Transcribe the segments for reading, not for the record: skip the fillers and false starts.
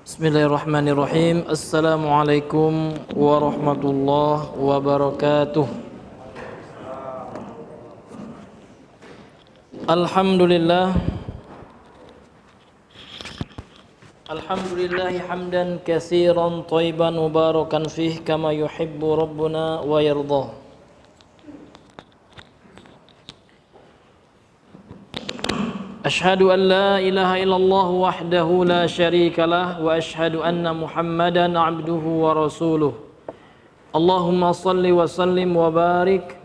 Bismillahirrahmanirrahim. Assalamualaikum warahmatullahi wabarakatuh. Alhamdulillah hamdan katsiran thayyiban mubarakan fih kama yuhibbu rabbuna wa yardah. Ashhadu an la ilaha illallah wahdahu la syarika lah wa ashhadu anna Muhammadan abduhu wa rasuluh. Allahumma salli wa sallim wa barik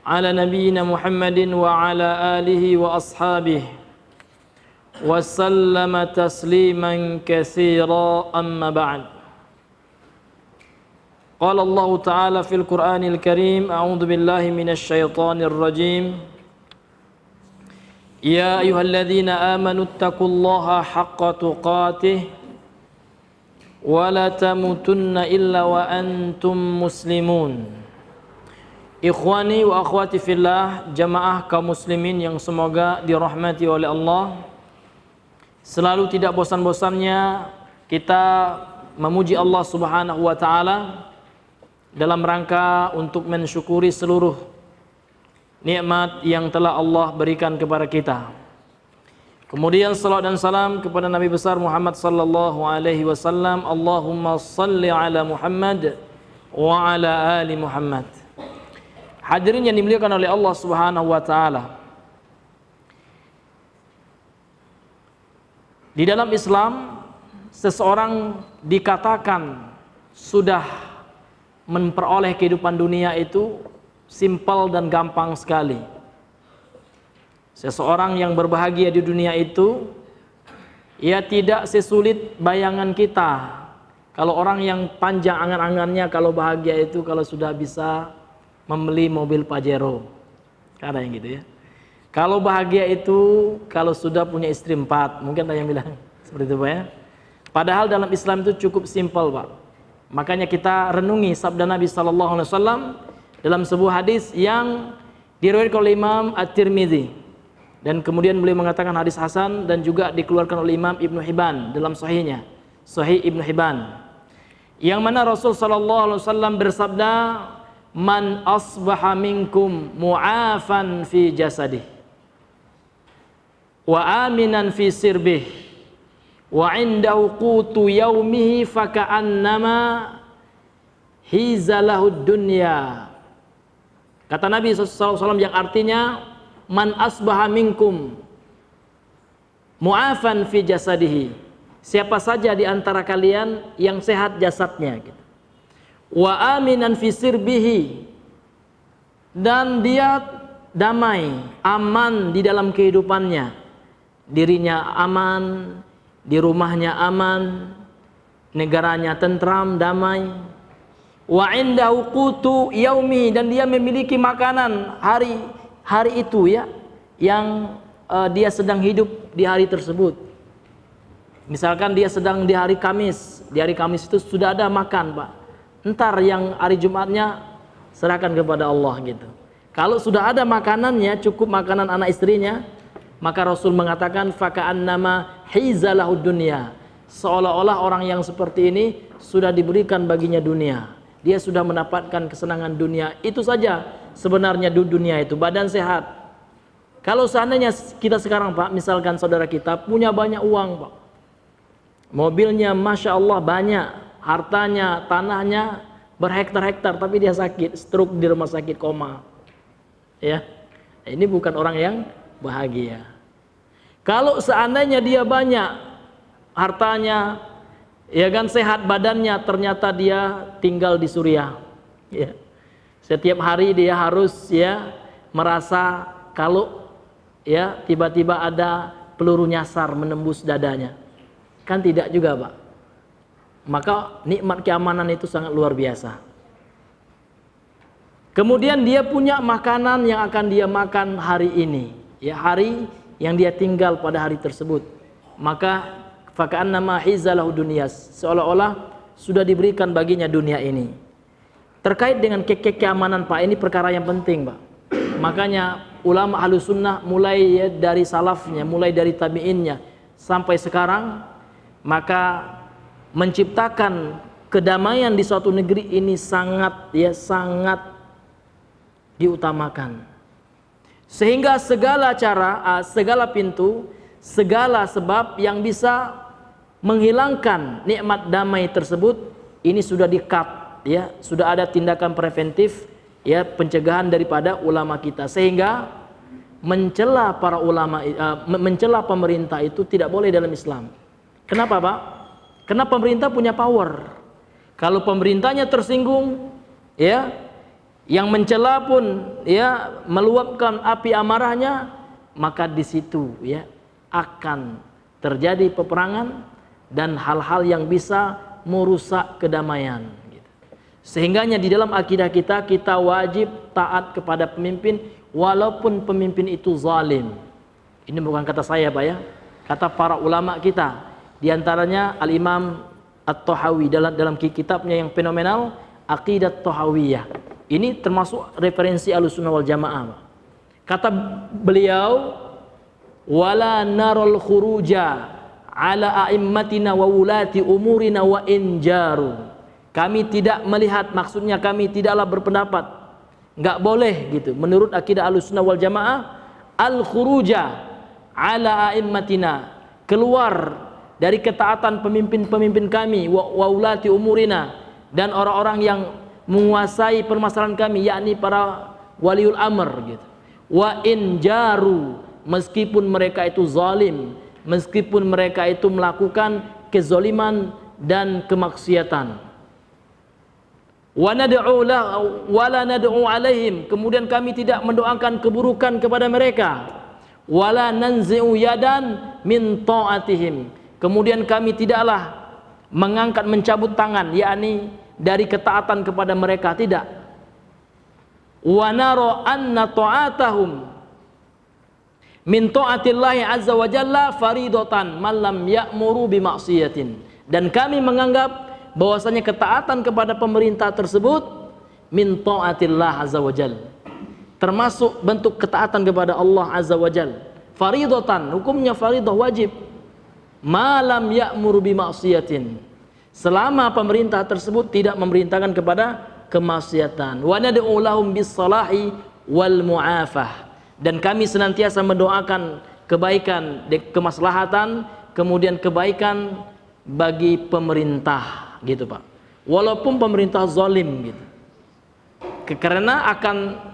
ala nabiyyina Muhammadin wa ala alihi wa ashabihi wa sallama tasliman katsira, amma ba'd. Qala Allah ta'ala fil Qur'anil Karim, a'udzu billahi minasy syaithanir rajim. Ya ayyuhalladzina amanu taqullaha haqqa tuqatih wa la tamutunna illa wa antum muslimun. Ikhwani wa akhwati fillah, jamaah kaum muslimin yang semoga dirahmati oleh Allah. Selalu tidak bosan-bosannya kita memuji Allah Subhanahu wa taala dalam rangka untuk mensyukuri seluruh nikmat yang telah Allah berikan kepada kita. Kemudian salawat dan salam kepada Nabi besar Muhammad sallallahu alaihi wasallam. Allahumma salli ala Muhammad wa ala ali Muhammad. Hadirin yang dimuliakan oleh Allah Subhanahu wa taala. Di dalam Islam, seseorang dikatakan sudah memperoleh kehidupan dunia itu simpel dan gampang sekali. Seseorang yang berbahagia di dunia itu, ia tidak sesulit bayangan kita. Kalau orang yang panjang angan-angannya kalau bahagia itu kalau sudah bisa membeli mobil Pajero, ada yang gitu ya. Kalau bahagia itu kalau sudah punya istri 4, mungkin ada yang bilang seperti itu Pak ya. Padahal dalam Islam itu cukup simpel Pak. Makanya kita renungi sabda Nabi sallallahu alaihi wasallam dalam sebuah hadis yang diriwayatkan oleh Imam At-Tirmidzi, dan kemudian beliau mengatakan hadis hasan dan juga dikeluarkan oleh Imam Ibnu Hibban dalam sahihnya, Sahih Ibnu Hibban, yang mana Rasul sallallahu alaihi wasallam bersabda, "Man asbaha minkum mu'afan fi jasadih wa aminan fi sirbih wa 'indahu qutu yaumihi faka'annama hizalahud dunya." Kata Nabi SAW yang artinya, man asbaha minkum mu'afan fi jasadihi, siapa saja di antara kalian yang sehat jasadnya gitu. Wa aminan fi sirbihi, dan dia damai, aman di dalam kehidupannya, dirinya aman, di rumahnya aman, negaranya tentram, damai. Wa indahu qutu yaumi, dan dia memiliki makanan hari itu ya, yang dia sedang hidup di hari tersebut. Misalkan dia sedang di hari Kamis, di hari Kamis itu sudah ada makan Pak. Entar yang hari Jumatnya serahkan kepada Allah gitu. Kalau sudah ada makanannya, cukup makanan anak istrinya, maka Rasul mengatakan faka'annama hizalahud dunya, seolah-olah orang yang seperti ini sudah diberikan baginya dunia. Dia sudah mendapatkan kesenangan dunia. Itu saja sebenarnya dunia itu, badan sehat. Kalau seandainya kita sekarang Pak, misalkan saudara kita punya banyak uang Pak, mobilnya Masya Allah banyak, hartanya, tanahnya berhektar-hektar, tapi dia sakit, stroke di rumah sakit, koma ya, ini bukan orang yang bahagia. Kalau seandainya dia banyak hartanya, ya kan, sehat badannya, ternyata dia tinggal di Suriah ya. Setiap hari dia harus ya merasa kalau ya tiba-tiba ada peluru nyasar menembus dadanya, kan tidak juga Pak. Maka nikmat keamanan itu sangat luar biasa. Kemudian dia punya makanan yang akan dia makan hari ini ya, hari yang dia tinggal pada hari tersebut, maka faka'annama hizalahu dunya, seolah-olah sudah diberikan baginya dunia ini. Terkait dengan keamanan Pak, ini perkara yang penting Pak. Makanya ulama Ahlus Sunnah mulai ya, dari salafnya, mulai dari tabi'innya sampai sekarang, maka menciptakan kedamaian di suatu negeri ini sangat diutamakan. Sehingga segala cara, segala pintu, segala sebab yang bisa menghilangkan nikmat damai tersebut ini sudah di-cut, ya, sudah ada tindakan preventif, ya, pencegahan daripada ulama kita, sehingga mencela para ulama, mencela pemerintah itu tidak boleh dalam Islam. Kenapa, Pak? Karena pemerintah punya power. Kalau pemerintahnya tersinggung, ya, yang mencela pun, ya, meluapkan api amarahnya, maka di situ, ya, akan terjadi peperangan dan hal-hal yang bisa merusak kedamaian. Sehingganya di dalam akidah kita, kita wajib taat kepada pemimpin walaupun pemimpin itu zalim. Ini bukan kata saya, Pak, ya, kata para ulama kita. Di antaranya Al-Imam At-Tahawi dalam kitabnya yang fenomenal, Aqidat Tahawiyah. Ini termasuk referensi Ahlussunnah wal Jamaah. Kata beliau, wala narul khuruja ala a'immatina wa wulati umurina wa injaru. Kami tidak melihat, maksudnya kami tidaklah berpendapat, enggak boleh gitu menurut akidah Ahlussunnah wal Jamaah, al khuruja ala a'immatina, keluar dari ketaatan pemimpin-pemimpin kami, wa wulati umurina, dan orang-orang yang menguasai permasalahan kami, yakni para waliul amr gitu. Wa injaru, meskipun mereka itu zalim, meskipun mereka itu melakukan kezaliman dan kemaksiatan. Wa nad'u wa la nad'u alaihim, kemudian kami tidak mendoakan keburukan kepada mereka. Wala nanzi'u yadan min ta'atihim, kemudian kami tidaklah mengangkat, mencabut tangan, yakni dari ketaatan kepada mereka, tidak. Wa nara anna ta'atahum min ta'atillahi azza wa jalla faridatan man lam ya'muru bi ma'siyatin, dan kami menganggap bahwasanya ketaatan kepada pemerintah tersebut min ta'atillah azza wa jalla, termasuk bentuk ketaatan kepada Allah azza wa jalla. Faridatan, hukumnya faridah, wajib. Ma lam ya'muru bi ma'siyatin, selama pemerintah tersebut tidak memerintahkan kepada kemaksiatan. Wa nad'u lahum bis-salahi wal mu'afah, dan kami senantiasa mendoakan kebaikan, kemaslahatan, kemudian kebaikan bagi pemerintah, gitu, Pak. Walaupun pemerintah zalim, gitu. Karena akan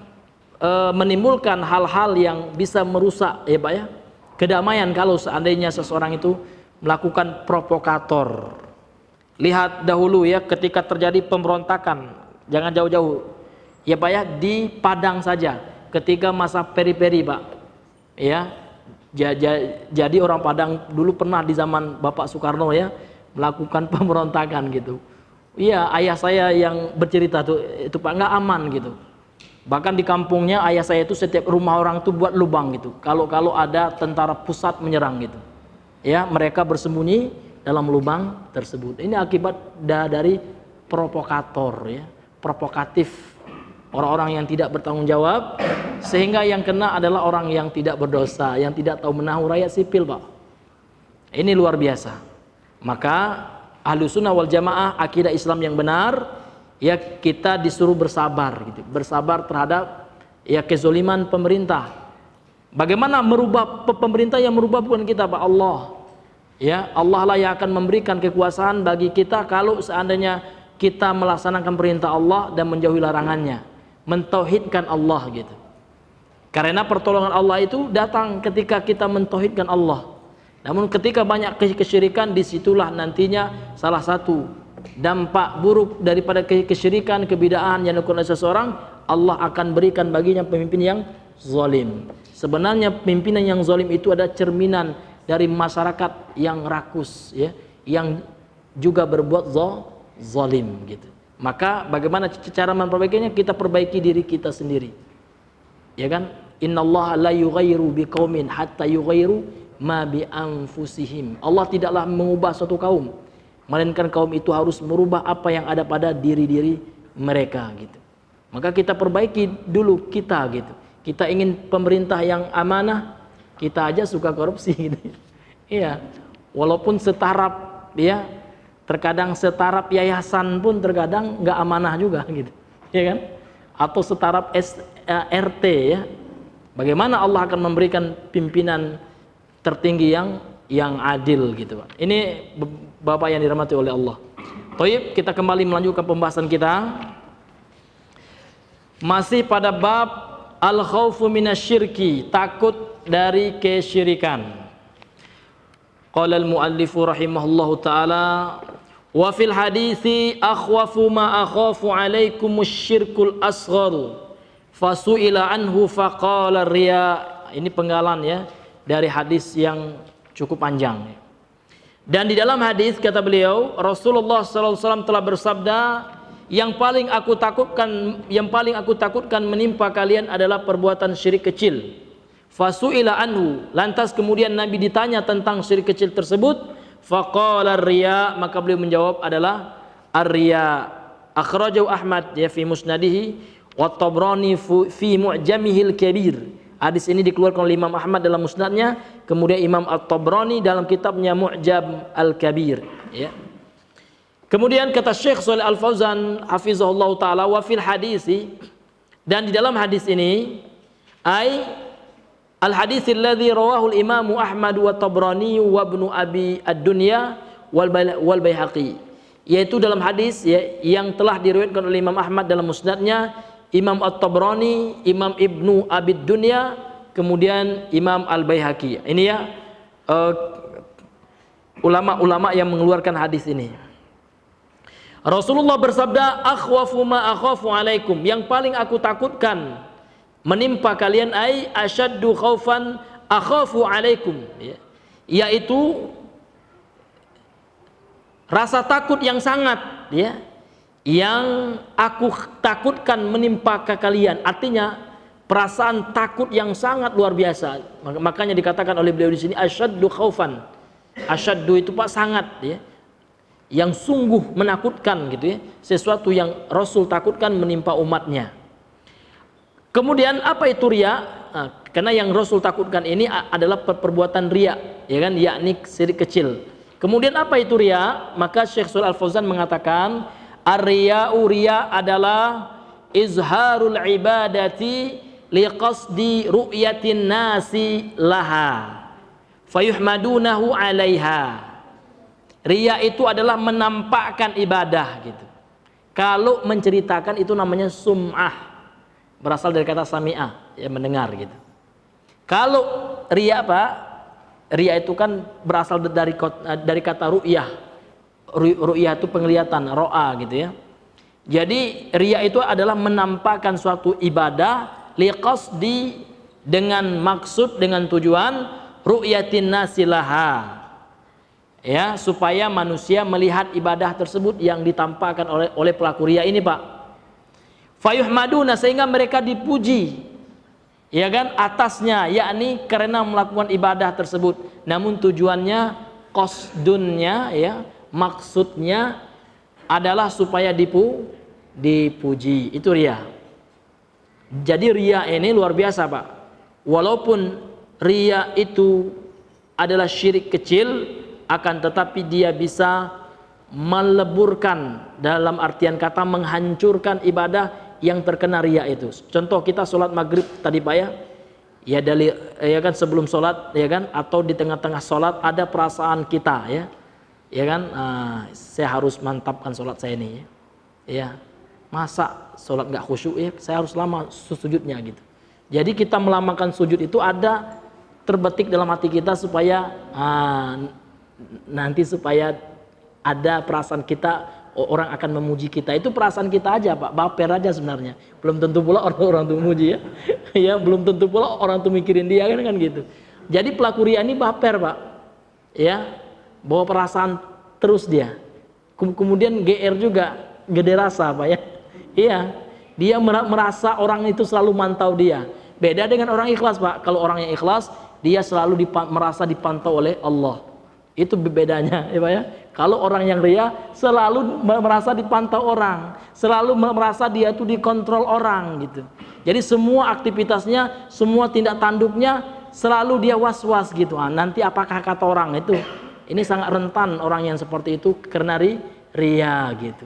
menimbulkan hal-hal yang bisa merusak, ya, Pak, ya, kedamaian kalau seandainya seseorang itu melakukan provokator. Lihat dahulu, ya, ketika terjadi pemberontakan, jangan jauh-jauh, ya, Pak, ya, di Padang saja ketika masa peri-peri, Pak, ya, jadi orang Padang dulu pernah di zaman Bapak Soekarno, ya, melakukan pemberontakan gitu. Iya, ayah saya yang bercerita tuh, itu, Pak, nggak aman gitu. Bahkan di kampungnya ayah saya itu setiap rumah orang tuh buat lubang gitu, kalau ada tentara pusat menyerang gitu, ya, mereka bersembunyi dalam lubang tersebut. Ini akibat dari provokator, ya, provokatif, orang-orang yang tidak bertanggung jawab, sehingga yang kena adalah orang yang tidak berdosa, yang tidak tahu menahu rakyat sipil, Pak. Ini luar biasa. Maka Ahlussunnah wal Jamaah, akidah Islam yang benar, ya, kita disuruh bersabar gitu, bersabar terhadap, ya, kezaliman pemerintah. Bagaimana merubah pemerintah? Yang merubah bukan kita, Pak, Allah. Ya, Allah lah yang akan memberikan kekuasaan bagi kita kalau seandainya kita melaksanakan perintah Allah dan menjauhi larangannya, mentauhidkan Allah gitu. Karena pertolongan Allah itu datang ketika kita mentauhidkan Allah. Namun ketika banyak kesyirikan, disitulah nantinya salah satu dampak buruk daripada kesyirikan, kebid'ahan yang dilakukan oleh seseorang, Allah akan berikan baginya pemimpin yang zalim. Sebenarnya pimpinan yang zalim itu ada cerminan dari masyarakat yang rakus, ya, yang juga berbuat zalim gitu. Maka bagaimana cara memperbaikinya? Kita perbaiki diri kita sendiri, ya kan? Innallaha la yughayyiru biqaumin hatta yughayyiru ma bi anfusihim. Allah tidaklah mengubah suatu kaum, melainkan kaum itu harus merubah apa yang ada pada diri-diri mereka gitu. Maka kita perbaiki dulu kita gitu. Kita ingin pemerintah yang amanah, kita aja suka korupsi gitu. Iya, walaupun setaraf, ya, Terkadang setaraf yayasan pun terkadang nggak amanah juga gitu, ya kan? Atau setaraf RT ya. Bagaimana Allah akan memberikan pimpinan tertinggi yang adil gitu, Pak. Ini Bapak yang dirahmati oleh Allah. Baik, kita kembali melanjutkan pembahasan kita. Masih pada bab al-khaufu minasyirki, takut dari kesyirikan. Qala al-muallifu rahimahullahu taala, wa fil hadithi akhwafu ma akhafu alaikumus syirkul asgharu fasu'ila anhu faqala riya. Ini penggalan ya dari hadis yang cukup panjang. Dan di dalam hadis kata beliau, Rasulullah SAW telah bersabda, yang paling aku takutkan menimpa kalian adalah perbuatan syirik kecil. Fasu'ila anhu, lantas kemudian Nabi ditanya tentang syirik kecil tersebut, faqala riya, maka beliau menjawab adalah ar-riya. Akhrajahu Ahmad ya fi musnadihi wa Tabrani fi mu'jamihil kabir. Hadis ini dikeluarkan oleh Imam Ahmad dalam musnadnya, kemudian Imam At-Tabrani dalam kitabnya Mu'jam Al-Kabir ya. Kemudian kata Syekh Shalih Al-Fauzan hafizahullah taala, wa fil hadisi, dan di dalam hadis ini ai al-hadis alladzi rawahu al-Imam Ahmad wa Tabrani wa Ibnu Abi Ad-Dunya wal Baihaqi, yaitu dalam hadis ya, yang telah diriwayatkan oleh Imam Ahmad dalam musnadnya, Imam At-Tabrani, Imam Ibnu Abi Dunya, kemudian Imam Al-Baihaqi. Ini ya ulama-ulama yang mengeluarkan hadis ini. Rasulullah bersabda, akhwafu ma akhafu alaikum, yang paling aku takutkan menimpa kalian ai asyaddu khaufan akhafu alaikum ya, yaitu rasa takut yang sangat ya, yang aku takutkan menimpa ke kalian. Artinya perasaan takut yang sangat luar biasa. Makanya dikatakan oleh beliau di sini asyaddu khaufan. Asyaddu itu Pak sangat ya, yang sungguh menakutkan gitu ya, sesuatu yang Rasul takutkan menimpa umatnya. Kemudian apa itu riya? Nah, karena yang Rasul takutkan ini adalah perbuatan riya ya kan, yakni syirik kecil. Kemudian apa itu riya? Maka Syekh Shalih Al-Fauzan mengatakan, ar-riya'u, riya adalah izharul ibadati liqasdi ru'yatin nasi laha fayuhmadunahu 'alaiha. Riya itu adalah menampakkan ibadah gitu. Kalau menceritakan itu namanya sum'ah, berasal dari kata sami'ah ya, mendengar gitu. Kalau riya apa? Riya itu kan berasal dari kata ru'yah. Ru'yah itu penglihatan, ro'a gitu ya. Jadi riya itu adalah menampakkan suatu ibadah liqasdi, dengan maksud, dengan tujuan ru'yatin nasilaha ya, supaya manusia melihat ibadah tersebut yang ditampakkan oleh pelaku riya ini Pak. Fayuhmaduna, sehingga mereka dipuji ya kan atasnya, yakni karena melakukan ibadah tersebut, namun tujuannya, qasdunnya ya, maksudnya adalah supaya dipuji. Itu riya. Jadi riya ini luar biasa Pak. Walaupun riya itu adalah syirik kecil, akan tetapi dia bisa meleburkan, dalam artian kata menghancurkan ibadah yang terkena riya itu. Contoh kita sholat maghrib tadi Pak ya kan sebelum sholat ya kan, atau di tengah-tengah sholat ada perasaan kita ya kan, saya harus mantapkan sholat saya ini ya, masa sholat nggak khusyuk ya, saya harus lama sujudnya gitu. Jadi kita melamakan sujud itu ada terbetik dalam hati kita supaya nanti supaya ada perasaan kita, orang akan memuji kita. Itu perasaan kita aja Pak, baper aja sebenarnya. Belum tentu pula orang tuh memuji ya. Ya, belum tentu pula orang tuh mikirin dia kan gitu. Jadi pelaku riya ini baper Pak. Ya, bawa perasaan terus dia. Kemudian GR juga, gede rasa Pak ya. Iya, dia merasa orang itu selalu mantau dia. Beda dengan orang ikhlas Pak. Kalau orang yang ikhlas, dia selalu merasa dipantau oleh Allah. Itu bedanya ya Pak ya. Kalau orang yang riya selalu merasa dipantau orang, selalu merasa dia itu dikontrol orang gitu. Jadi semua aktivitasnya, semua tindak tanduknya selalu dia was-was gitu. Nanti apakah kata orang itu Ini sangat rentan orang yang seperti itu karena ria gitu.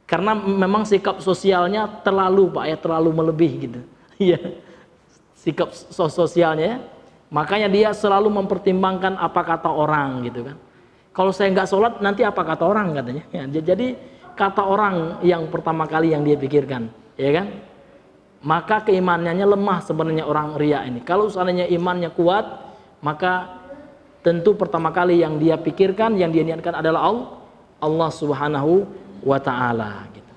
Karena memang sikap sosialnya terlalu Pak ya, terlalu melebih gitu. Iya. Sikap sosialnya, makanya dia selalu mempertimbangkan apa kata orang gitu kan. Kalau saya nggak sholat nanti apa kata orang katanya. Ya, jadi kata orang yang pertama kali yang dia pikirkan, ya kan? Maka keimanannya lemah sebenarnya orang ria ini. Kalau seandainya imannya kuat, maka tentu pertama kali yang dia pikirkan, yang dia niatkan adalah Allah Subhanahu wa ta'ala gitu.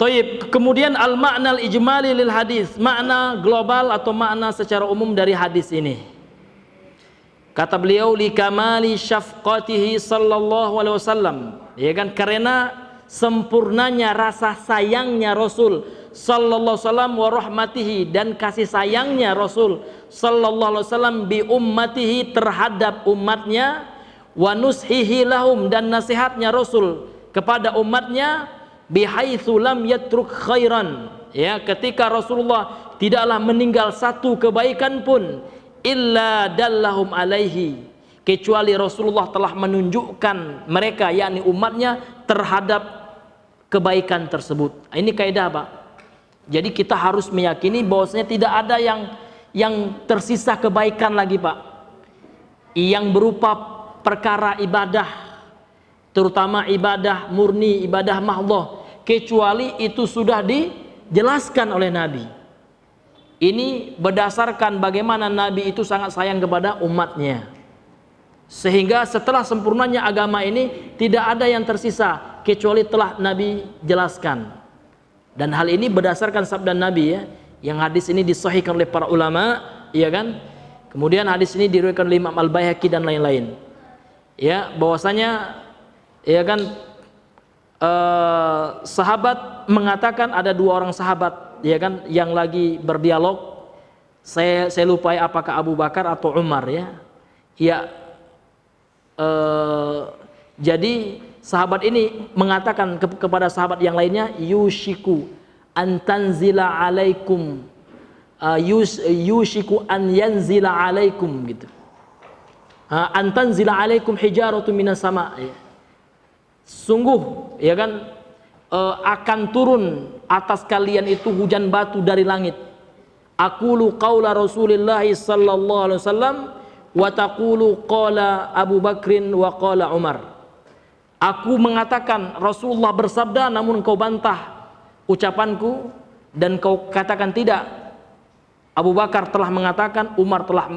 Taib, kemudian al-ma'na al-ijmali lil hadis, makna global atau makna secara umum dari hadis ini. Kata beliau, li kamali syafqatihi sallallahu alaihi wasallam, ya kan, karena sempurnanya rasa sayangnya Rasul sallallahu alaihi wasallam wa rahmatihi, dan kasih sayangnya Rasul sallallahu alaihi wasallam bi ummatihi terhadap umatnya, wa nushihi lahum, dan nasihatnya Rasul kepada umatnya, bihaitsu lam yatruk khairan, ya, ketika Rasulullah tidaklah meninggal satu kebaikan pun, illa dallahum alaihi, kecuali Rasulullah telah menunjukkan mereka, yakni umatnya, terhadap kebaikan tersebut. Ini kaidah Pak. Jadi kita harus meyakini bahwasanya tidak ada yang tersisa kebaikan lagi Pak, yang berupa perkara ibadah, terutama ibadah murni, ibadah mahdhah, kecuali itu sudah dijelaskan oleh Nabi. Ini berdasarkan bagaimana Nabi itu sangat sayang kepada umatnya, sehingga setelah sempurnanya agama ini tidak ada yang tersisa kecuali telah Nabi jelaskan. Dan hal ini berdasarkan sabda Nabi ya, yang hadis ini disahihkan oleh para ulama, ya kan. Kemudian hadis ini diriwayatkan oleh Imam Al-Baihaqi dan lain-lain, ya, bahwasanya, ya kan, sahabat mengatakan, ada dua orang sahabat, ya kan, yang lagi berdialog. Saya lupa apakah Abu Bakar atau Umar ya. Ya, jadi sahabat ini mengatakan kepada sahabat yang lainnya, yushiku an tanzila alaikum, yushiku an yanzila alaikum gitu. An tanzila alaikum hijaratu minas sama. Sungguh, ya kan, akan turun atas kalian itu hujan batu dari langit. Aqulu qaula Rasulillah sallallahu alaihi wasallam wa taqulu qala Abu Bakrin wa qala Umar. Aku mengatakan Rasulullah bersabda, namun kau bantah ucapanku dan kau katakan tidak. Abu Bakar telah mengatakan, Umar telah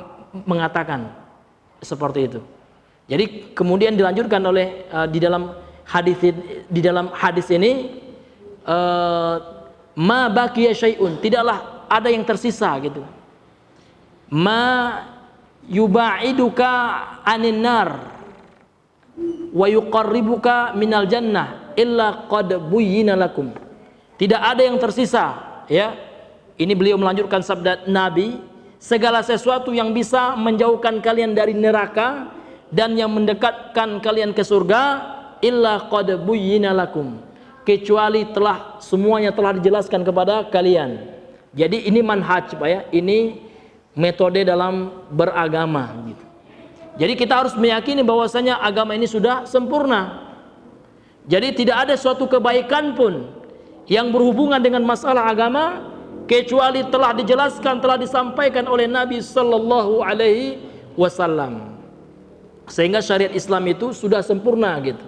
mengatakan, seperti itu. Jadi kemudian dilanjutkan oleh di dalam hadis ini, ma baqiya syai'un, tidaklah ada yang tersisa gitu. Ma yuba'iduka anin nar wa yuqarribuka minal jannah illa qad buyyina lakum. Tidak ada yang tersisa, ya. Ini beliau melanjutkan sabda Nabi, segala sesuatu yang bisa menjauhkan kalian dari neraka dan yang mendekatkan kalian ke surga, illa qad buyyina lakum, kecuali semuanya telah dijelaskan kepada kalian. Jadi ini manhaj Pak ya, ini metode dalam beragama gitu. Jadi kita harus meyakini bahwasanya agama ini sudah sempurna. Jadi tidak ada suatu kebaikan pun yang berhubungan dengan masalah agama kecuali telah dijelaskan, telah disampaikan oleh Nabi sallallahu alaihi wasallam. Sehingga syariat Islam itu sudah sempurna gitu.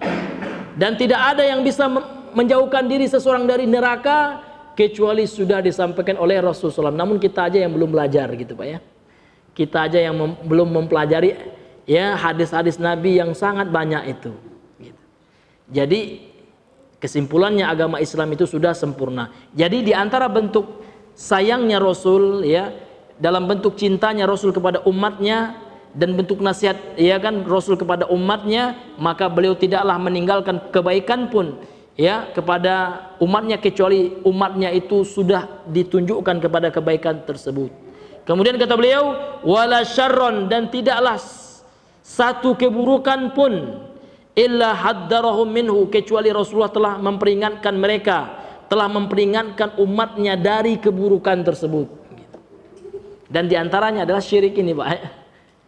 Dan tidak ada yang bisa menjauhkan diri seseorang dari neraka kecuali sudah disampaikan oleh Rasulullah SAW. Namun kita aja yang belum belajar gitu Pak ya. Kita aja yang belum mempelajari ya hadis-hadis Nabi yang sangat banyak itu gitu. Jadi kesimpulannya agama Islam itu sudah sempurna. Jadi di antara bentuk sayangnya Rasul ya, dalam bentuk cintanya Rasul kepada umatnya dan bentuk nasihat ya kan Rasul kepada umatnya, maka beliau tidaklah meninggalkan kebaikan pun ya kepada umatnya kecuali umatnya itu sudah ditunjukkan kepada kebaikan tersebut. Kemudian kata beliau, wala syarron, dan tidaklah satu keburukan pun illa haddarahum minhu, kecuali Rasulullah telah memperingatkan mereka, telah memperingatkan umatnya dari keburukan tersebut. Dan diantaranya adalah syirik ini Pak.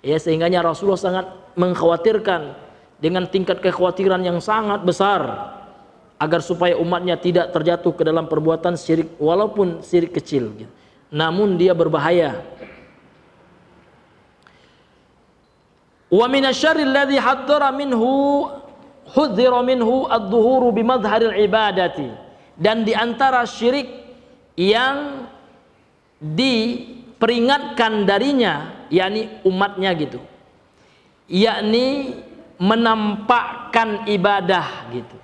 Ya, sehingganya Rasulullah sangat mengkhawatirkan dengan tingkat kekhawatiran yang sangat besar agar supaya umatnya tidak terjatuh ke dalam perbuatan syirik walaupun syirik kecil gitu. Namun dia berbahaya. Wa minasyarri alladhi haddara minhu hudzira minhu ad-dhuhuru bimadharil ibadati, dan di antara syirik yang diperingatkan darinya, yakni umatnya gitu, yakni menampakkan ibadah gitu.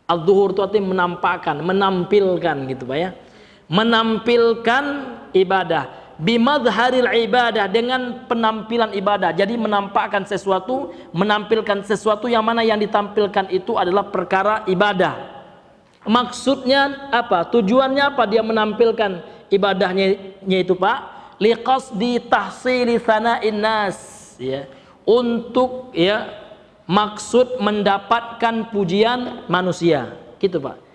Al-dhuhur itu artinya menampakkan, menampilkan gitu Pak ya. Menampilkan ibadah, bimadharil ibadah, dengan penampilan ibadah. Jadi menampakkan sesuatu, menampilkan sesuatu yang mana yang ditampilkan itu adalah perkara ibadah. Maksudnya apa? Tujuannya apa dia menampilkan ibadahnya itu Pak? Liqasdi tahsili tsana'in nas, ya. Untuk ya maksud mendapatkan pujian manusia, gitu Pak.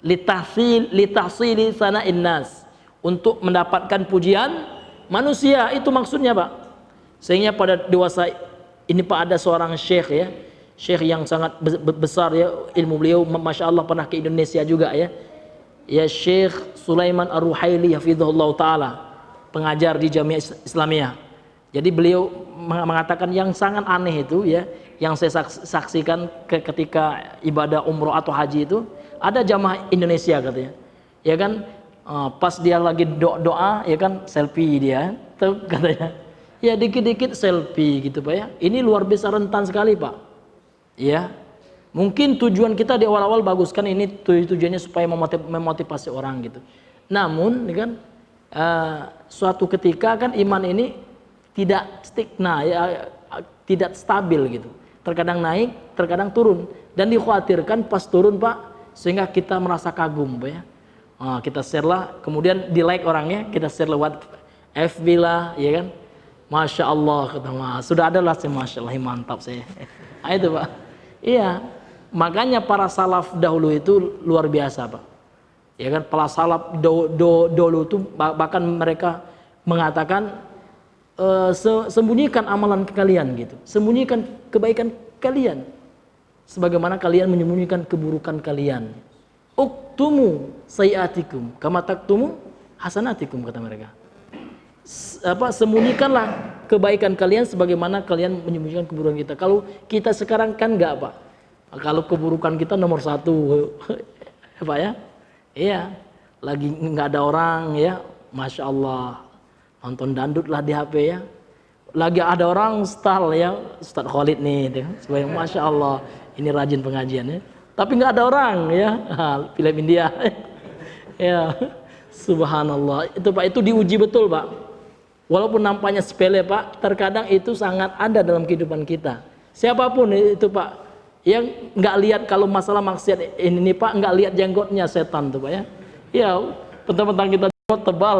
Litahsili tsana'in nas, untuk mendapatkan pujian manusia, itu maksudnya Pak. Sehingga pada dewasa ini Pak ada seorang syekh ya, syekh yang sangat besar ya, ilmu beliau masya Allah, pernah ke Indonesia juga ya. Ya, Syekh Sulaiman Ar-Ruhaili hafizahullah taala, pengajar di Jamiah Islamiyah. Jadi beliau mengatakan yang sangat aneh itu ya, yang saya saksikan ketika ibadah umroh atau haji itu, ada jamaah Indonesia katanya. Ya kan, pas dia lagi doa ya kan, selfie dia tuh katanya. Ya dikit-dikit selfie gitu Pak ya. Ini luar biasa rentan sekali Pak. Ya. Mungkin tujuan kita di awal-awal bagus kan, ini tujuannya supaya memotivasi orang gitu. Namun kan suatu ketika kan iman ini tidak stigna ya, tidak stabil gitu. Terkadang naik, terkadang turun, dan dikhawatirkan pas turun Pak, sehingga kita merasa kagum Pak ya. Kita share lah, kemudian di like orangnya, kita share lewat FB lah ya kan. Masya Allah, kata sudah ada lah, masya Allah, mantap saya. Itu Pak. Iya. Makanya para salaf dahulu itu luar biasa Pak. Ya kan, para salaf dahulu itu bahkan mereka mengatakan sembunyikan amalan kalian gitu. Sembunyikan kebaikan kalian sebagaimana kalian menyembunyikan keburukan kalian. Uktumu sayiatikum kama taktumu hasanatikum, kata mereka. Sembunyikanlah kebaikan kalian sebagaimana kalian menyembunyikan keburukan kita. Kalau kita sekarang kan enggak Pak. Kalau keburukan kita nomor satu Pak ya. Iya, lagi nggak ada orang ya, masya Allah, nonton dandut lah di HP ya. Lagi ada orang style ya, Ustadz Khalid nih, sebagai masya Allah, ini rajin pengajiannya. Tapi nggak ada orang ya, film India. Ya, subhanallah. Itu Pak, itu diuji betul Pak. Walaupun nampaknya sepele Pak, terkadang itu sangat ada dalam kehidupan kita. Siapapun itu Pak, yang nggak lihat kalau masalah maksiat ini Pak, nggak lihat jenggotnya setan tuh Pak ya. Ya, mentang-mentang kita jenggot tebal,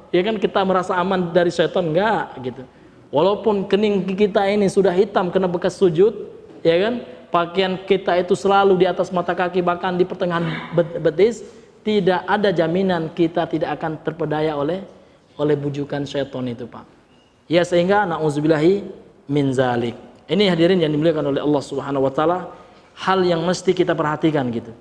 ya kan kita merasa aman dari setan, enggak gitu. Walaupun kening kita ini sudah hitam kena bekas sujud, ya kan, pakaian kita itu selalu di atas mata kaki, bahkan di pertengahan betis, tidak ada jaminan kita tidak akan terpedaya oleh bujukan setan itu Pak. Ya, sehingga na'udzubillahi min zalik. Ini hadirin yang dimuliakan oleh Allah Subhanahu wa taala, hal yang mesti kita perhatikan gitu.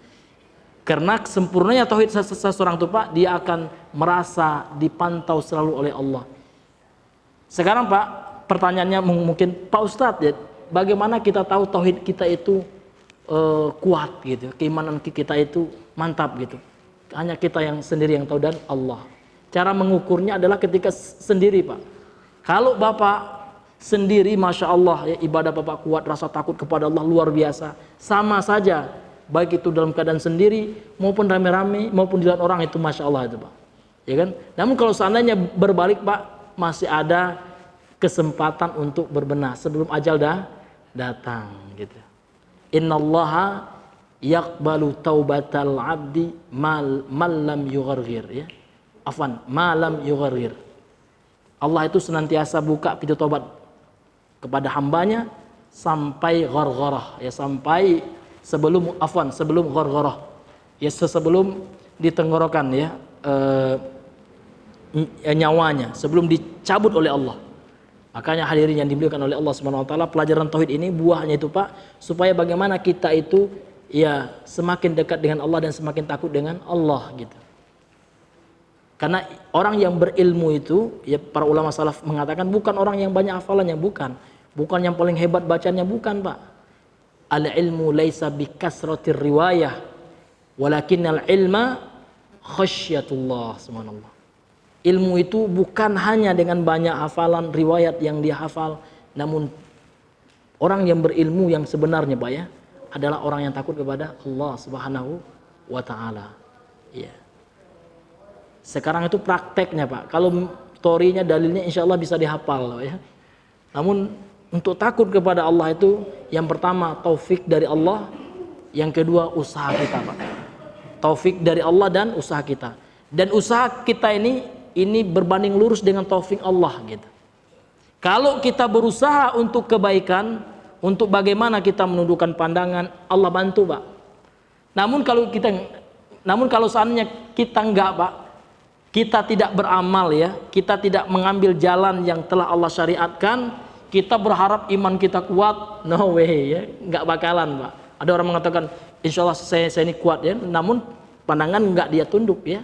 Karena sempurnanya tauhid seseorang itu Pak, dia akan merasa dipantau selalu oleh Allah. Sekarang Pak, pertanyaannya mungkin Pak Ustadz ya, bagaimana kita tahu tauhid kita itu kuat gitu, keimanan kita itu mantap gitu. Hanya kita yang sendiri yang tahu dan Allah. Cara mengukurnya adalah ketika sendiri Pak. Kalau Bapak sendiri masya Allah ya, ibadah Bapak kuat, rasa takut kepada Allah luar biasa, sama saja baik itu dalam keadaan sendiri maupun rame-rame maupun dilihat orang, itu masya Allah itu Pak, ya kan. Namun kalau seandainya berbalik Pak, masih ada kesempatan untuk berbenah sebelum ajal datang gitu. Innallaha yaqbalu taubatal abdi mal lam yugharghir ya. Afwan, malam yugharghir. Allah itu senantiasa buka pintu taubat kepada hambanya sampai ghargharah ya, sampai sebelum ghargharah ya, sebelum ditenggorokan ya nyawanya, sebelum dicabut oleh Allah. Makanya hadirin yang dimuliakan oleh Allah Subhanahu wa taala, pelajaran tauhid ini buahnya itu Pak, supaya bagaimana kita itu ya semakin dekat dengan Allah dan semakin takut dengan Allah gitu. Karena orang yang berilmu itu, ya para ulama salaf mengatakan bukan orang yang banyak hafalannya, bukan yang paling hebat bacanya, bukan Pak. Al ilmu laisa bikasratir riwayah, walakinnal ilma khasyatullah, subhanallah. Ilmu itu bukan hanya dengan banyak hafalan riwayat yang dia hafal, namun orang yang berilmu yang sebenarnya Pak ya, adalah orang yang takut kepada Allah Subhanahu wa taala. Ya. Sekarang itu prakteknya Pak. Kalau teorinya, dalilnya insya Allah bisa dihafal ya. Namun untuk takut kepada Allah itu yang pertama taufik dari Allah, yang kedua usaha kita Pak. Taufik dari Allah dan usaha kita. Dan usaha kita ini berbanding lurus dengan taufik Allah gitu. Kalau kita berusaha untuk kebaikan, untuk bagaimana kita menundukkan pandangan, Allah bantu Pak. Namun kalau seandainya kita enggak Pak, kita tidak beramal ya, kita tidak mengambil jalan yang telah Allah syariatkan, kita berharap iman kita kuat, no way ya, enggak bakalan Pak. Ada orang mengatakan insya Allah saya ini kuat ya, namun pandangan enggak dia tunduk ya,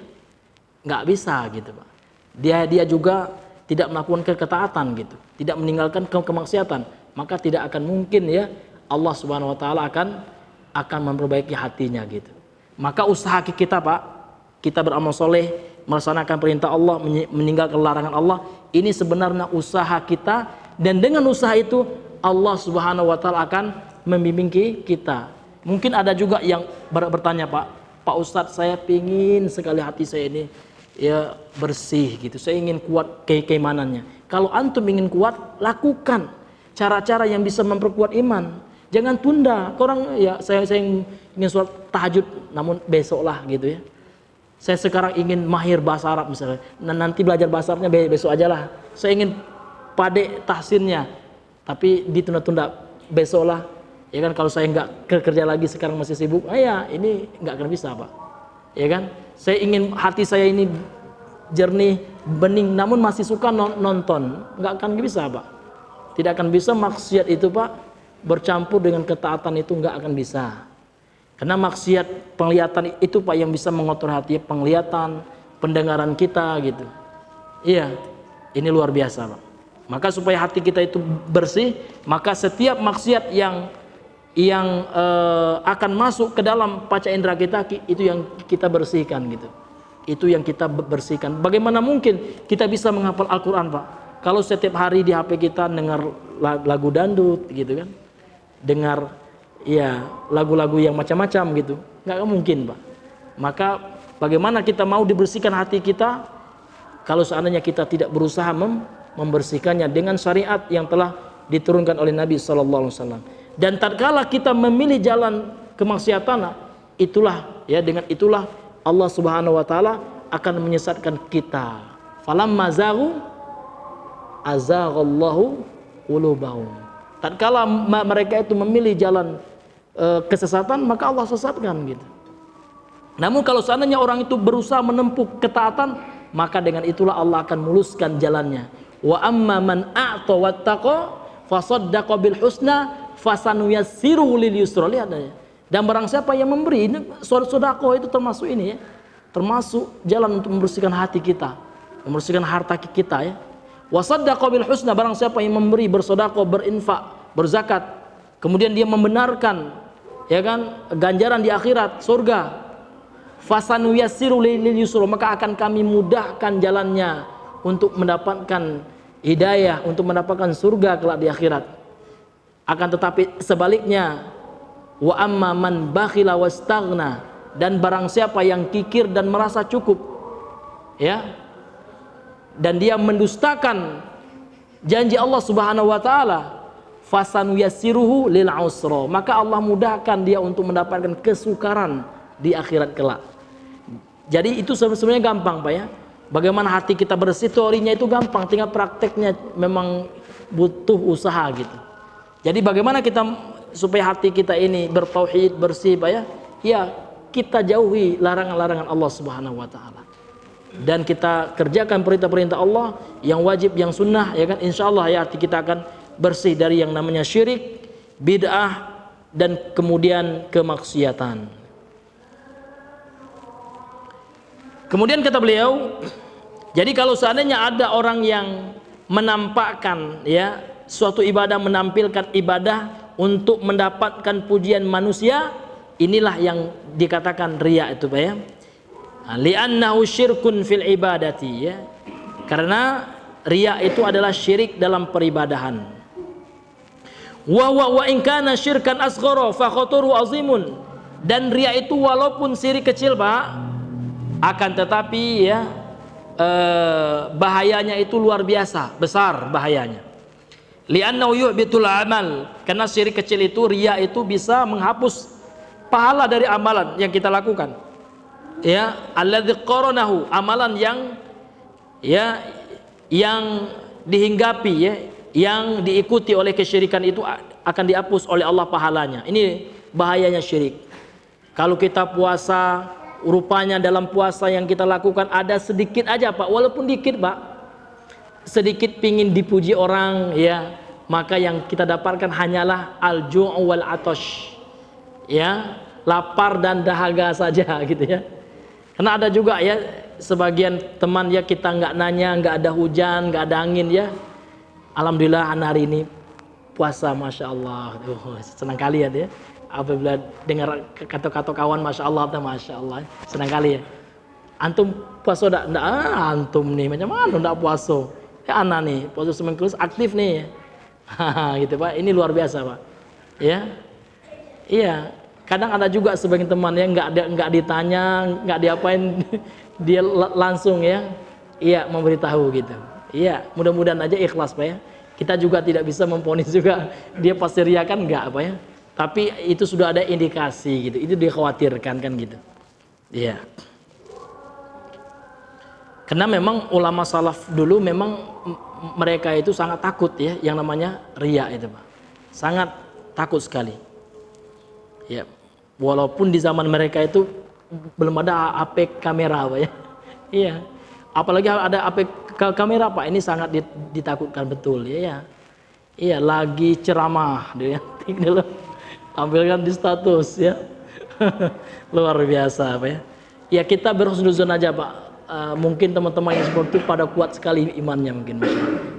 enggak bisa gitu Pak. Dia juga tidak melakukan ketaatan gitu, tidak meninggalkan kemaksiatan, maka tidak akan mungkin ya Allah Subhanahu wa taala akan memperbaiki hatinya gitu. Maka usaha kita Pak, kita beramal soleh, melaksanakan perintah Allah, meninggalkan larangan Allah, ini sebenarnya usaha kita, dan dengan usaha itu Allah Subhanahu wa taala akan membimbing kita. Mungkin ada juga yang bertanya Pak Ustadz, saya pingin sekali hati saya ini ya bersih gitu, saya ingin kuat keimanannya. Kalau antum ingin kuat, lakukan cara-cara yang bisa memperkuat iman, jangan tunda. Orang ya saya ingin sholat tahajud namun besok lah gitu ya, saya sekarang ingin mahir bahasa Arab misalnya, nanti belajar bahasa Arabnya besok aja lah. Saya ingin pade tahsinnya tapi ditunda-tunda, besok lah ya kan. Kalau saya nggak kerja lagi sekarang masih sibuk, ya ini nggak akan bisa Pak ya kan. Saya ingin hati saya ini jernih, bening, namun masih suka nonton, nggak akan bisa Pak. Tidak akan bisa. Maksiat itu Pak bercampur dengan ketaatan itu nggak akan bisa. Karena maksiat penglihatan itu Pak yang bisa mengotor hati, penglihatan, pendengaran kita gitu. Iya, ini luar biasa Pak. Maka supaya hati kita itu bersih, maka setiap maksiat yang akan masuk ke dalam panca indera kita, itu yang kita bersihkan gitu. Itu yang kita bersihkan. Bagaimana mungkin kita bisa menghafal Al-Quran Pak kalau setiap hari di HP kita dengar lagu dangdut gitu kan, dengar ya lagu-lagu yang macam-macam gitu, nggak mungkin Pak. Maka bagaimana kita mau dibersihkan hati kita kalau seandainya kita tidak berusaha membersihkannya dengan syariat yang telah diturunkan oleh Nabi Sallallahu Alaihi Wasallam. Dan tatkala kita memilih jalan kemaksiatan, dengan itulah Allah Subhanahu wa taala akan menyesatkan kita. Falamma zaghu azaghallahu qulubahum. Tatkala mereka itu memilih jalan kesesatan, maka Allah sesatkan gitu. Namun kalau seandainya orang itu berusaha menempuh ketaatan, maka dengan itulah Allah akan muluskan jalannya. Wa amma man a'ta wattaqa fasaddaqa bil husna fasanuyassiruhu lil yusra. Lihat ya. Dan barang siapa yang memberi, ini sedekah itu termasuk ini ya. Termasuk jalan untuk membersihkan hati kita, membersihkan harta kita ya. Wasaddaqa bil husna, barang siapa yang memberi, bersedekah, berinfak, berzakat, kemudian dia membenarkan ya kan ganjaran di akhirat, surga. Fasanuyassiruhu lil yusra, maka akan kami mudahkan jalannya untuk mendapatkan hidayah, untuk mendapatkan surga kelak di akhirat. Akan tetapi sebaliknya, wa amma man bakhila wastaghna, dan barang siapa yang kikir dan merasa cukup ya, dan dia mendustakan janji Allah Subhanahu wa taala, fasanuyassiruhu lil usra, maka Allah mudahkan dia untuk mendapatkan kesukaran di akhirat kelak. Jadi itu sebenarnya gampang Pak ya. Bagaimana hati kita bersih, teorinya itu gampang, tinggal prakteknya memang butuh usaha gitu. Jadi bagaimana kita supaya hati kita ini bertauhid, bersih Pak ya? Ya, kita jauhi larangan-larangan Allah Subhanahu wa taala. dan kita kerjakan perintah-perintah Allah yang wajib, yang sunnah, ya kan, insyaallah ya hati kita akan bersih dari yang namanya syirik, bid'ah, dan kemudian kemaksiatan. Kemudian kata beliau, jadi kalau seandainya ada orang yang menampakkan ya suatu ibadah, menampilkan ibadah untuk mendapatkan pujian manusia, inilah yang dikatakan riya itu Pak ya. Li'annahu syirkun fil ibadati ya. Karena riya itu adalah syirik dalam peribadahan. Wa in kana syirkan asghara fa khaturu azimun. Dan riya itu walaupun syirik kecil Pak, akan tetapi ya bahayanya itu luar biasa, besar bahayanya. Li'annahu yuhbitul amal. Karena syirik kecil itu, riya itu bisa menghapus pahala dari amalan yang kita lakukan. Ya, alladzi qaranahu, amalan yang dihinggapi ya, yang diikuti oleh kesyirikan itu akan dihapus oleh Allah pahalanya. Ini bahayanya syirik. Kalau kita puasa, rupanya dalam puasa yang kita lakukan ada sedikit aja Pak, walaupun dikit Pak, sedikit pingin dipuji orang ya, maka yang kita dapatkan hanyalah al-ju' wal atash ya, lapar dan dahaga saja gitu ya. Karena ada juga ya sebagian teman ya, kita nggak nanya, nggak ada hujan, nggak ada angin ya, alhamdulillah hari ini puasa, masya Allah, senang kali ya dia. Apabila dengar kata-kata kawan, masya Allah, senang kali ya. Antum puasa enggak? Antum nih macam mana enggak puasa? Ya anak nih puasa seminggu aktif nih. Gitu Pak. Ini luar biasa Pak. Ya, iya. Kadang ada juga sebagian teman yang nggak ditanya, nggak diapain, dia langsung ya, iya memberitahu gitu. Iya, mudah-mudahan aja ikhlas Pak ya. Kita juga tidak bisa memponis juga dia pasti ria kan, nggak apa ya. Tapi itu sudah ada indikasi gitu. Itu dikhawatirkan kan gitu. Iya. Karena memang ulama salaf dulu memang mereka itu sangat takut ya yang namanya ria itu Pak. Sangat takut sekali. Ya, walaupun di zaman mereka itu belum ada HP kamera Pak ya. Iya. Apalagi ada HP kamera Pak, ini sangat ditakutkan betul ya. Iya, lagi ceramah dia dulu tampilkan di status ya. Luar biasa Pak ya. Ya kita berhusnuzon aja Pak. Mungkin teman-teman yang seperti itu pada kuat sekali imannya mungkin.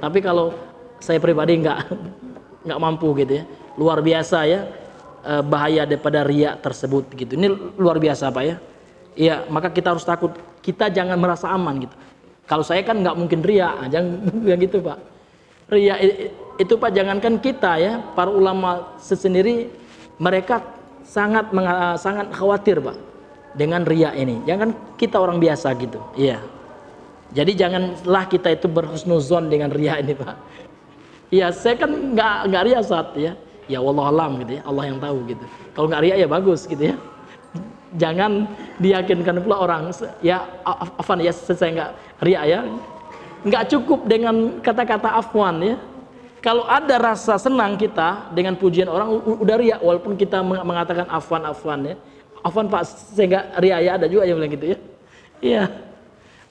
Tapi kalau saya pribadi nggak mampu gitu ya. Luar biasa ya. Bahaya daripada riya tersebut gitu. Ini luar biasa Pak ya. Iya, maka kita harus takut. Kita jangan merasa aman gitu. Kalau saya kan nggak mungkin riya, jangan gitu Pak. Riya itu Pak, jangankan kita ya, para ulama sendiri mereka sangat khawatir Pak dengan riya ini. Jangan kita orang biasa gitu. Iya. Jadi janganlah kita itu berhusnuzon dengan riya ini Pak. Iya, saya kan nggak riya saat ya. Ya wallahu alam gitu ya, Allah yang tahu gitu. Kalau nggak riya ya bagus gitu ya. Jangan diyakinkan pula orang ya afwan ya, saya nggak riya ya. Nggak cukup dengan kata-kata afwan ya. Kalau ada rasa senang kita dengan pujian orang udah riya, walaupun kita mengatakan afwan ya. Afwan Pak, saya nggak riya ya, ada juga yang bilang gitu ya. Iya.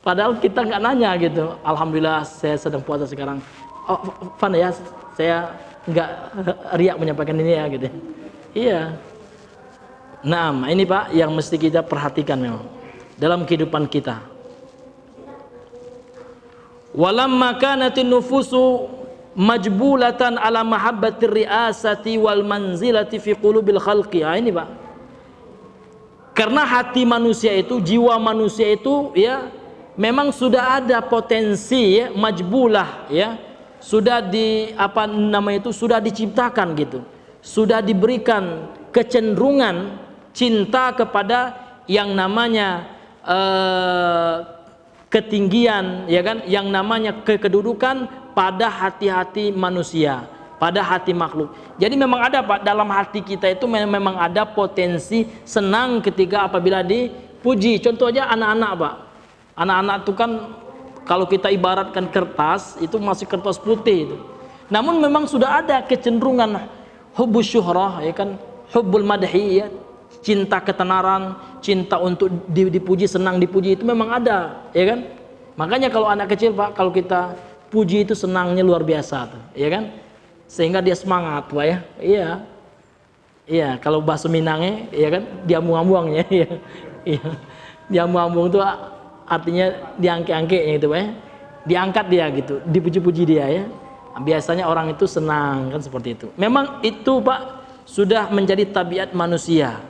Padahal kita nggak nanya gitu. Alhamdulillah saya sedang puasa sekarang. Afwan ya, saya nggak riak menyampaikan ini ya gitu. Iya. Nah, ini Pak yang mesti kita perhatikan memang dalam kehidupan kita. Walamma kanatin nufusu majbulatan ala mahabbatir riasati wal manzilati fi qulubil khalqi. Ini Pak. Karena hati manusia itu, jiwa manusia itu ya memang sudah ada potensi ya, majbulah ya. Sudah sudah diciptakan gitu, sudah diberikan kecenderungan cinta kepada yang namanya ketinggian ya kan, yang namanya kedudukan pada hati-hati manusia, pada hati makhluk. Jadi memang ada Pak, dalam hati kita itu memang ada potensi senang ketika apabila dipuji. Contoh aja anak-anak Pak, anak-anak itu kan kalau kita ibaratkan kertas, itu masih kertas putih itu. Namun memang sudah ada kecenderungan hubbus syuhrah ya kan, hubbul madhi ya, cinta ketenaran, cinta untuk dipuji, senang dipuji, itu memang ada ya kan. Makanya kalau anak kecil Pak, kalau kita puji itu senangnya luar biasa tuh, ya kan? Sehingga dia semangat Pak ya. Iya. Iya, kalau bahasa Minangnya ya kan diamung-amungnya ya. Iya. Diamung-amung itu artinya diangke-angke gitu Pak ya. Diangkat dia gitu, dipuji-puji dia ya. Biasanya orang itu senang kan seperti itu. Memang itu Pak sudah menjadi tabiat manusia.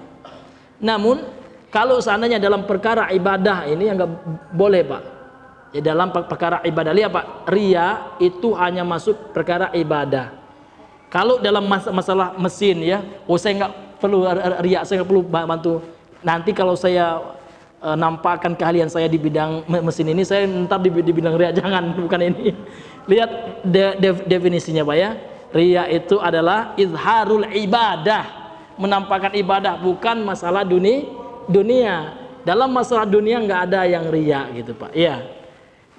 Namun kalau seandainya dalam perkara ibadah ini yang nggak boleh Pak. Ya dalam perkara ibadah, lihat Pak, ria itu hanya masuk perkara ibadah. Kalau dalam masalah mesin ya, oh saya nggak perlu ria, saya nggak perlu bantu. Nanti kalau saya nampakkan keahlian saya di bidang mesin ini, saya ntar di bidang ria, jangan, bukan ini. Lihat definisinya Pak ya. Ria itu adalah izharul ibadah, menampakkan ibadah, bukan masalah dunia. Dalam masalah dunia nggak ada yang ria gitu Pak. Iya.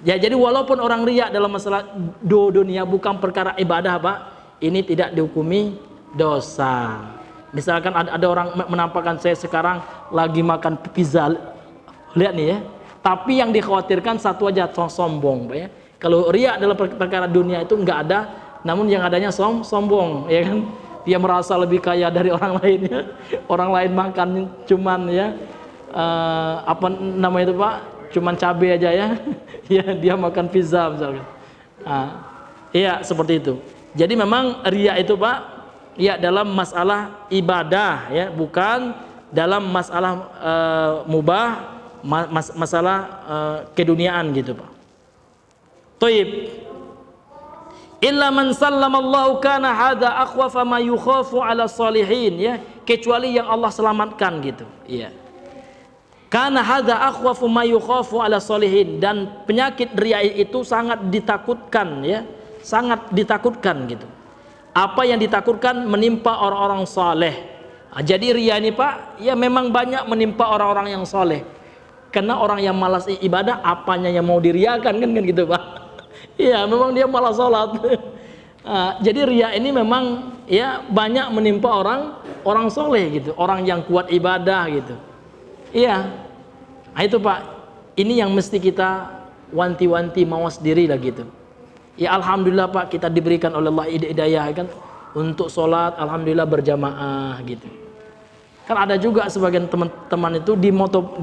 Ya jadi walaupun orang ria dalam masalah dunia bukan perkara ibadah Pak, ini tidak dihukumi dosa. Misalkan ada orang menampakkan saya sekarang lagi makan pizza, lihat nih ya. Tapi yang dikhawatirkan satu aja, sombong Pak ya. Kalau ria dalam perkara dunia itu nggak ada, namun yang adanya sombong, ya kan? Dia merasa lebih kaya dari orang lain ya. Orang lain makan cuman ya apa namanya itu Pak? Cuman cabai aja ya. Ya dia makan pizza misalkan. Iya seperti itu. Jadi memang ria itu Pak, ya dalam masalah ibadah ya, bukan dalam masalah mubah, masalah keduniaan gitu Pak. Toib. Illa man sallamallahu kana hadza akhwafa ma yukhafu ala salihin ya, kecuali yang Allah selamatkan gitu. Iya. Karena hadza akhwafu ma yukhafu ala salihin, dan penyakit ria itu sangat ditakutkan ya, sangat ditakutkan gitu. Apa yang ditakutkan menimpa orang-orang saleh. Jadi ria ini Pak, ya memang banyak menimpa orang-orang yang saleh. Karena orang yang malas ibadah, apanya yang mau diriakan kan gitu Pak. Iya, memang dia malas salat. Jadi ria ini memang ya banyak menimpa orang saleh gitu, orang yang kuat ibadah gitu. Iya. Nah itu Pak, ini yang mesti kita wanti-wanti mawas diri lah gitu. Ya alhamdulillah Pak, kita diberikan oleh Allah hidayah kan untuk sholat, alhamdulillah berjamaah gitu. Kan ada juga sebagian teman-teman itu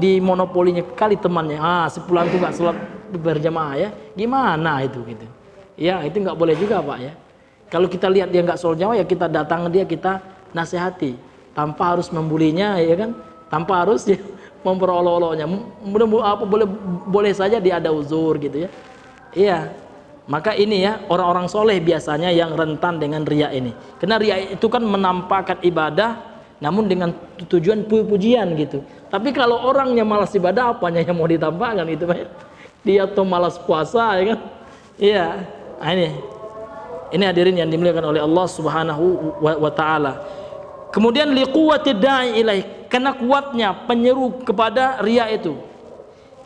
di monopolinya kali temannya, sepulang tuh nggak sholat berjamaah ya, gimana itu gitu. Ya itu nggak boleh juga Pak ya. Kalau kita lihat dia nggak sholat jamaah ya kita datang dia, kita nasihati tanpa harus membulinya ya kan, tanpa harus ya memperolok-oloknya. Boleh saja dia ada uzur gitu ya. Iya. Maka ini ya orang-orang soleh biasanya yang rentan dengan riya ini. Karena riya itu kan menampakkan ibadah, namun dengan tujuan pujian gitu. Tapi kalau orangnya malas ibadah, apanya yang mau ditampakkan gitu Pak? Dia tuh malas puasa ya kan? Iya. Nah, ini hadirin yang dimuliakan oleh Allah Subhanahu wa taala. Kemudian liquwati da'i ilaih, karena kuatnya penyeru kepada riya itu.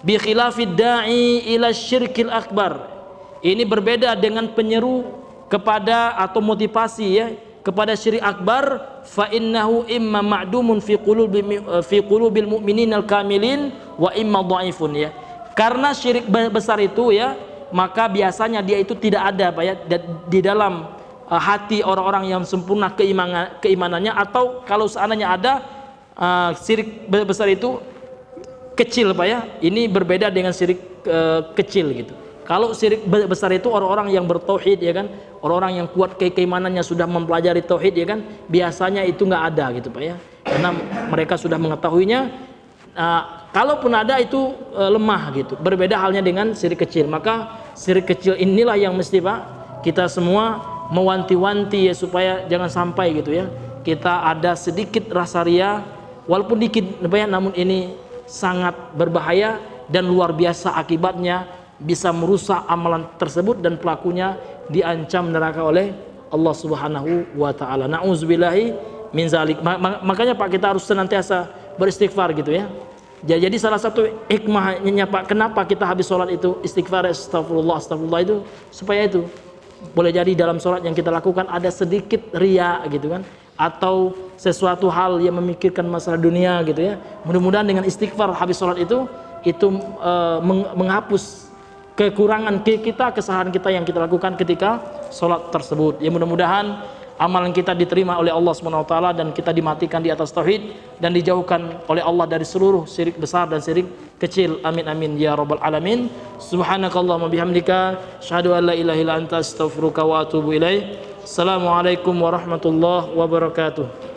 Bi khilafid da'i ila syirkil akbar. Ini berbeda dengan penyeru kepada atau motivasi ya kepada syirik akbar, fa innahu imma ma'dumun fi qulubil mu'minin al-kamilin wa imma dhaifun ya. Karena syirik besar itu ya, maka biasanya dia itu tidak ada Pak ya di dalam hati orang-orang yang sempurna keimanannya, atau kalau seandainya ada syirik besar itu kecil Pak ya. Ini berbeda dengan syirik kecil gitu. Kalau syirik besar itu orang-orang yang bertauhid ya kan, orang-orang yang kuat keimanannya, sudah mempelajari tauhid ya kan, biasanya itu nggak ada gitu Pak ya, karena mereka sudah mengetahuinya. Kalaupun ada itu lemah gitu. Berbeda halnya dengan syirik kecil. Maka syirik kecil inilah yang mesti Pak kita semua mewanti-wanti ya, supaya jangan sampai gitu ya kita ada sedikit rasa riya, walaupun dikit Pak ya, namun ini sangat berbahaya dan luar biasa akibatnya, bisa merusak amalan tersebut dan pelakunya diancam neraka oleh Allah Subhanahu wa taala. Nauzubillahi min zalik. Makanya Pak kita harus senantiasa beristighfar gitu ya. Jadi salah satu hikmahnya Pak, kenapa kita habis sholat itu istighfar, astagfirullah itu supaya itu boleh jadi dalam sholat yang kita lakukan ada sedikit riya gitu kan, atau sesuatu hal yang memikirkan masalah dunia gitu ya. Mudah-mudahan dengan istighfar habis sholat itu menghapus kekurangan kita, kesalahan kita yang kita lakukan ketika sholat tersebut. Ya mudah-mudahan amalan kita diterima oleh Allah SWT dan kita dimatikan di atas tauhid dan dijauhkan oleh Allah dari seluruh syirik besar dan syirik kecil. Amin amin ya rabbal alamin. Subhanakallahumma bihamdika asyhadu an la ilaha illa anta astaghfiruka wa atubu ilaik. Assalamualaikum warahmatullahi wabarakatuh.